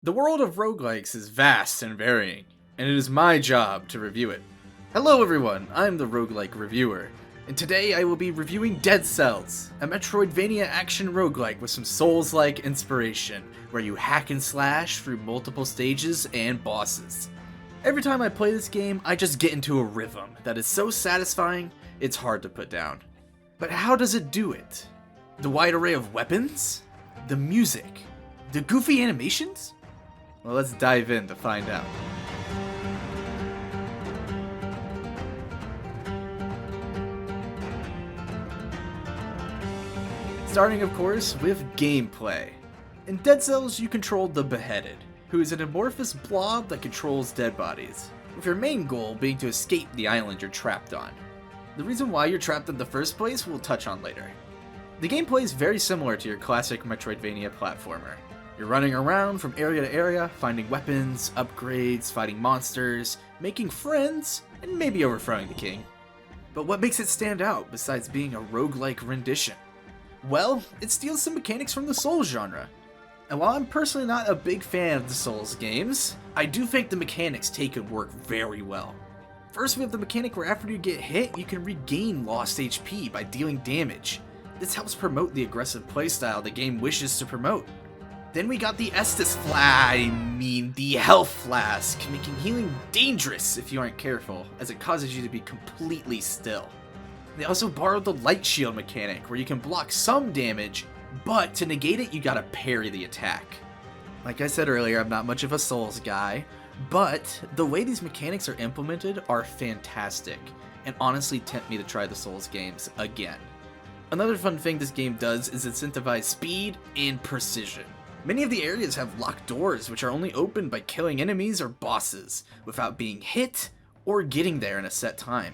The world of roguelikes is vast and varying, and it is my job to review it. Hello everyone, I'm the Roguelike Reviewer, and today I will be reviewing Dead Cells, a Metroidvania action roguelike with some Souls-like inspiration, where you hack and slash through multiple stages and bosses. Every time I play this game, I just get into a rhythm that is so satisfying, it's hard to put down. But how does it do it? The wide array of weapons? The music? The goofy animations? Well, let's dive in to find out. Starting, of course, with gameplay. In Dead Cells, you control the Beheaded, who is an amorphous blob that controls dead bodies, with your main goal being to escape the island you're trapped on. The reason why you're trapped in the first place we'll touch on later. The gameplay is very similar to your classic Metroidvania platformer. You're running around from area to area, finding weapons, upgrades, fighting monsters, making friends, and maybe overthrowing the king. But what makes it stand out besides being a roguelike rendition? Well, it steals some mechanics from the Souls genre. And while I'm personally not a big fan of the Souls games, I do think the mechanics take and work very well. First, we have the mechanic where after you get hit, you can regain lost HP by dealing damage. This helps promote the aggressive playstyle the game wishes to promote. Then we got the the health flask, making healing dangerous if you aren't careful, as it causes you to be completely still. They also borrowed the light shield mechanic, where you can block some damage, but to negate it, you gotta parry the attack. Like I said earlier, I'm not much of a Souls guy, but the way these mechanics are implemented are fantastic, and honestly tempt me to try the Souls games again. Another fun thing this game does is incentivize speed and precision. Many of the areas have locked doors which are only opened by killing enemies or bosses, without being hit or getting there in a set time.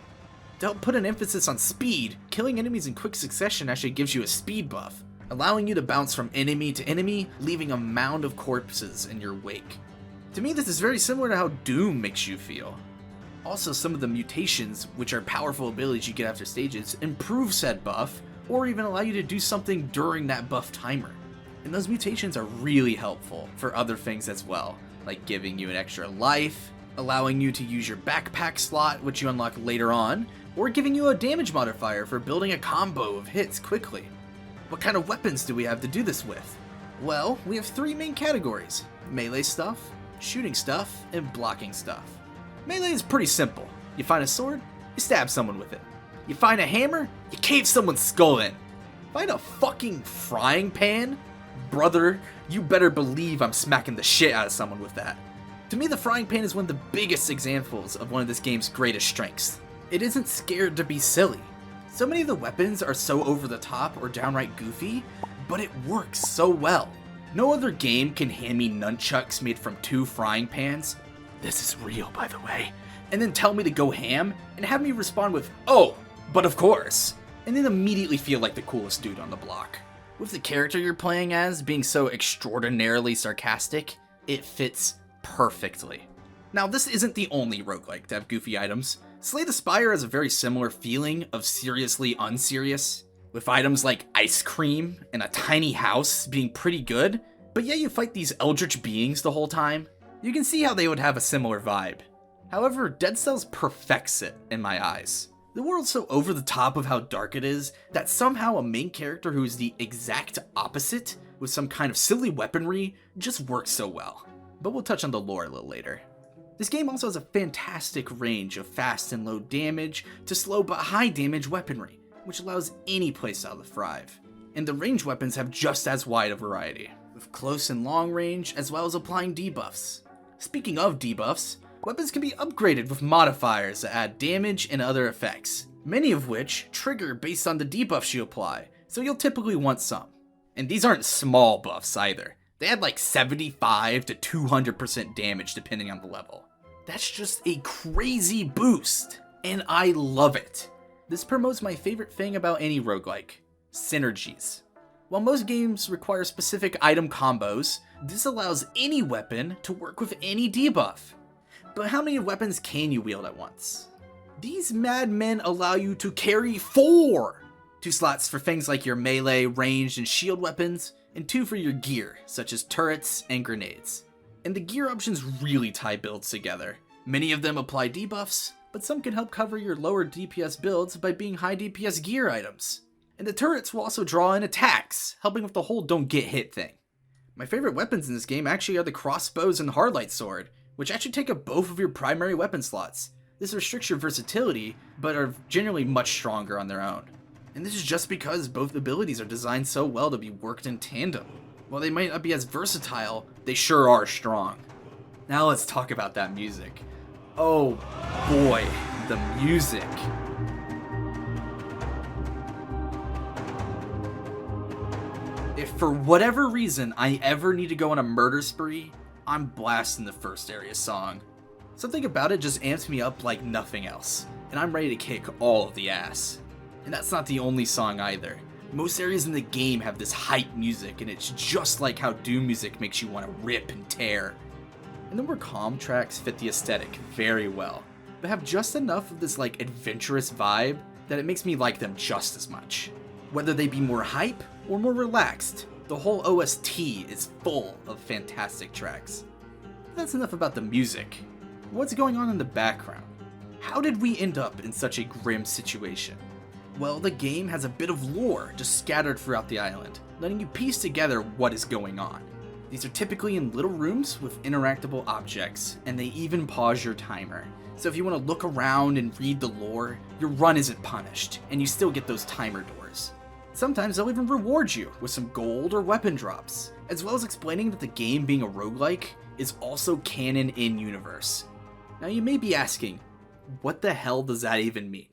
To help put an emphasis on speed, killing enemies in quick succession actually gives you a speed buff, allowing you to bounce from enemy to enemy, leaving a mound of corpses in your wake. To me, this is very similar to how Doom makes you feel. Also, some of the mutations, which are powerful abilities you get after stages, improve said buff, or even allow you to do something during that buff timer. And those mutations are really helpful for other things as well, like giving you an extra life, allowing you to use your backpack slot, which you unlock later on, or giving you a damage modifier for building a combo of hits quickly. What kind of weapons do we have to do this with? Well, we have three main categories: melee stuff, shooting stuff, and blocking stuff. Melee is pretty simple. You find a sword, you stab someone with it. You find a hammer, you cave someone's skull in. Find a fucking frying pan? Brother, you better believe I'm smacking the shit out of someone with that. To me, the frying pan is one of the biggest examples of one of this game's greatest strengths. It isn't scared to be silly. So many of the weapons are so over the top or downright goofy, but it works so well. No other game can hand me nunchucks made from 2 frying pans. This is real, by the way. And then tell me to go ham, and have me respond with, "Oh, but of course," and then immediately feel like the coolest dude on the block. With the character you're playing as being so extraordinarily sarcastic, it fits perfectly. Now, this isn't the only roguelike to have goofy items. Slay the Spire has a very similar feeling of seriously unserious, with items like ice cream and a tiny house being pretty good, but yet you fight these eldritch beings the whole time. You can see how they would have a similar vibe. However, Dead Cells perfects it in my eyes. The world's so over the top of how dark it is that somehow a main character who is the exact opposite, with some kind of silly weaponry, just works so well. But we'll touch on the lore a little later. This game also has a fantastic range of fast and low damage to slow but high damage weaponry, which allows any playstyle to thrive. And the ranged weapons have just as wide a variety, with close and long range as well as applying debuffs. Speaking of debuffs, weapons can be upgraded with modifiers that add damage and other effects, many of which trigger based on the debuffs you apply, so you'll typically want some. And these aren't small buffs either. They add like 75 to 200% damage depending on the level. That's just a crazy boost, and I love it. This promotes my favorite thing about any roguelike: synergies. While most games require specific item combos, this allows any weapon to work with any debuff. But how many weapons can you wield at once? These madmen allow you to carry 4! 2 slots for things like your melee, ranged, and shield weapons, and 2 for your gear, such as turrets and grenades. And the gear options really tie builds together. Many of them apply debuffs, but some can help cover your lower DPS builds by being high DPS gear items. And the turrets will also draw in attacks, helping with the whole don't get hit thing. My favorite weapons in this game actually are the crossbows and hardlight sword, which actually take up both of your primary weapon slots. This restricts your versatility, but are generally much stronger on their own. And this is just because both abilities are designed so well to be worked in tandem. While they might not be as versatile, they sure are strong. Now let's talk about that music. Oh boy, the music. If for whatever reason I ever need to go on a murder spree, I'm blasting the first area song. Something about it just amps me up like nothing else, and I'm ready to kick all of the ass. And that's not the only song either. Most areas in the game have this hype music, and it's just like how Doom music makes you want to rip and tear. And the more calm tracks fit the aesthetic very well, but have just enough of this like adventurous vibe that it makes me like them just as much. Whether they be more hype or more relaxed, the whole OST is full of fantastic tracks. That's enough about the music. What's going on in the background? How did we end up in such a grim situation? Well, the game has a bit of lore just scattered throughout the island, letting you piece together what is going on. These are typically in little rooms with interactable objects, and they even pause your timer. So if you want to look around and read the lore, your run isn't punished, and you still get those timer doors. Sometimes they'll even reward you with some gold or weapon drops, as well as explaining that the game being a roguelike is also canon in-universe. Now you may be asking, what the hell does that even mean?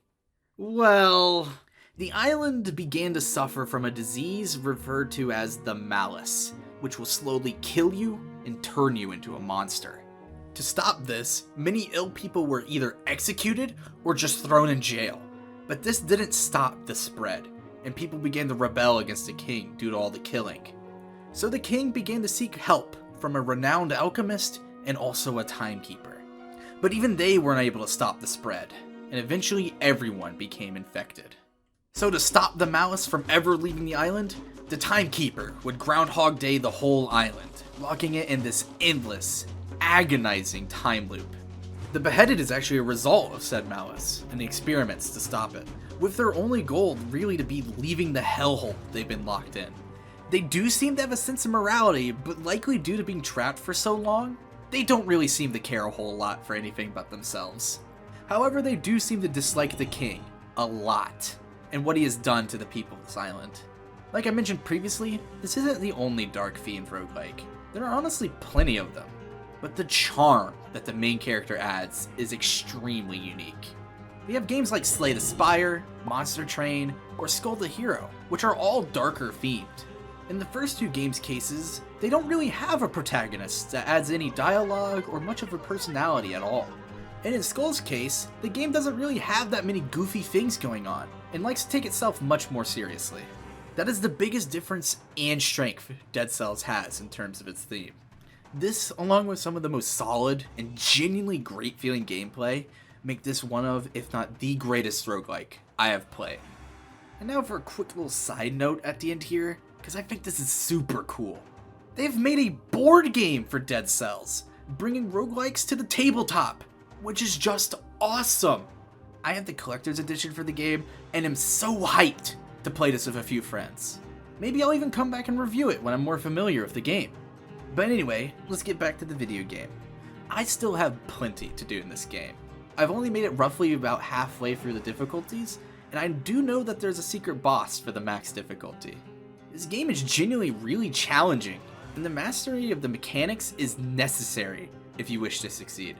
Well, the island began to suffer from a disease referred to as the Malice, which will slowly kill you and turn you into a monster. To stop this, many ill people were either executed or just thrown in jail. But this didn't stop the spread, and people began to rebel against the king due to all the killing. So the king began to seek help from a renowned alchemist and also a timekeeper. But even they weren't able to stop the spread, and eventually everyone became infected. So to stop the Malice from ever leaving the island, the timekeeper would Groundhog Day the whole island, locking it in this endless, agonizing time loop. The Beheaded is actually a result of said Malice, and the experiments to stop it, with their only goal really to be leaving the hellhole they've been locked in. They do seem to have a sense of morality, but likely due to being trapped for so long, they don't really seem to care a whole lot for anything but themselves. However, they do seem to dislike the king a lot, and what he has done to the people of this island. Like I mentioned previously, this isn't the only dark themed roguelike. There are honestly plenty of them, but the charm that the main character adds is extremely unique. We have games like Slay the Spire, Monster Train, or Skull the Hero, which are all darker themed. In the first two games' cases, they don't really have a protagonist that adds any dialogue or much of a personality at all. And in Skull's case, the game doesn't really have that many goofy things going on, and likes to take itself much more seriously. That is the biggest difference and strength Dead Cells has in terms of its theme. This, along with some of the most solid and genuinely great feeling gameplay, make this one of, if not the greatest roguelike I have played. And now for a quick little side note at the end here, because I think this is super cool. They've made a board game for Dead Cells, bringing roguelikes to the tabletop, which is just awesome. I have the collector's edition for the game, and am so hyped to play this with a few friends. Maybe I'll even come back and review it when I'm more familiar with the game. But anyway, let's get back to the video game. I still have plenty to do in this game. I've only made it roughly about halfway through the difficulties, and I do know that there's a secret boss for the max difficulty. This game is genuinely really challenging, and the mastery of the mechanics is necessary if you wish to succeed.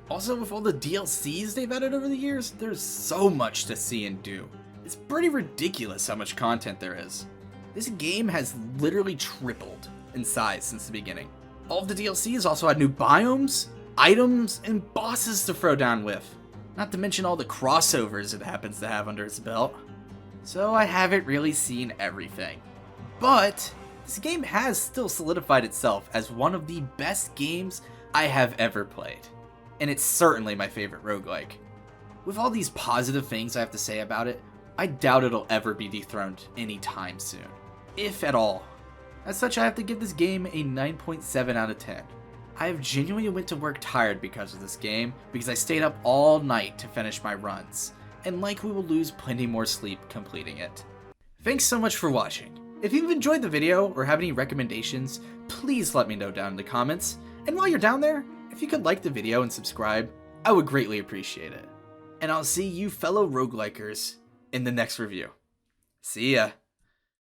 Also, with all the DLCs they've added over the years, there's so much to see and do. It's pretty ridiculous how much content there is. This game has literally tripled in size since the beginning. All of the DLCs also had new biomes, items, and bosses to throw down with. Not to mention all the crossovers it happens to have under its belt. So I haven't really seen everything. But this game has still solidified itself as one of the best games I have ever played. And it's certainly my favorite roguelike. With all these positive things I have to say about it, I doubt it'll ever be dethroned anytime soon, if at all. As such, I have to give this game a 9.7 out of 10. I have genuinely went to work tired because of this game, because I stayed up all night to finish my runs, and likely will lose plenty more sleep completing it. Thanks so much for watching. If you've enjoyed the video or have any recommendations, please let me know down in the comments, and while you're down there, if you could like the video and subscribe, I would greatly appreciate it. And I'll see you fellow roguelikers in the next review. See ya!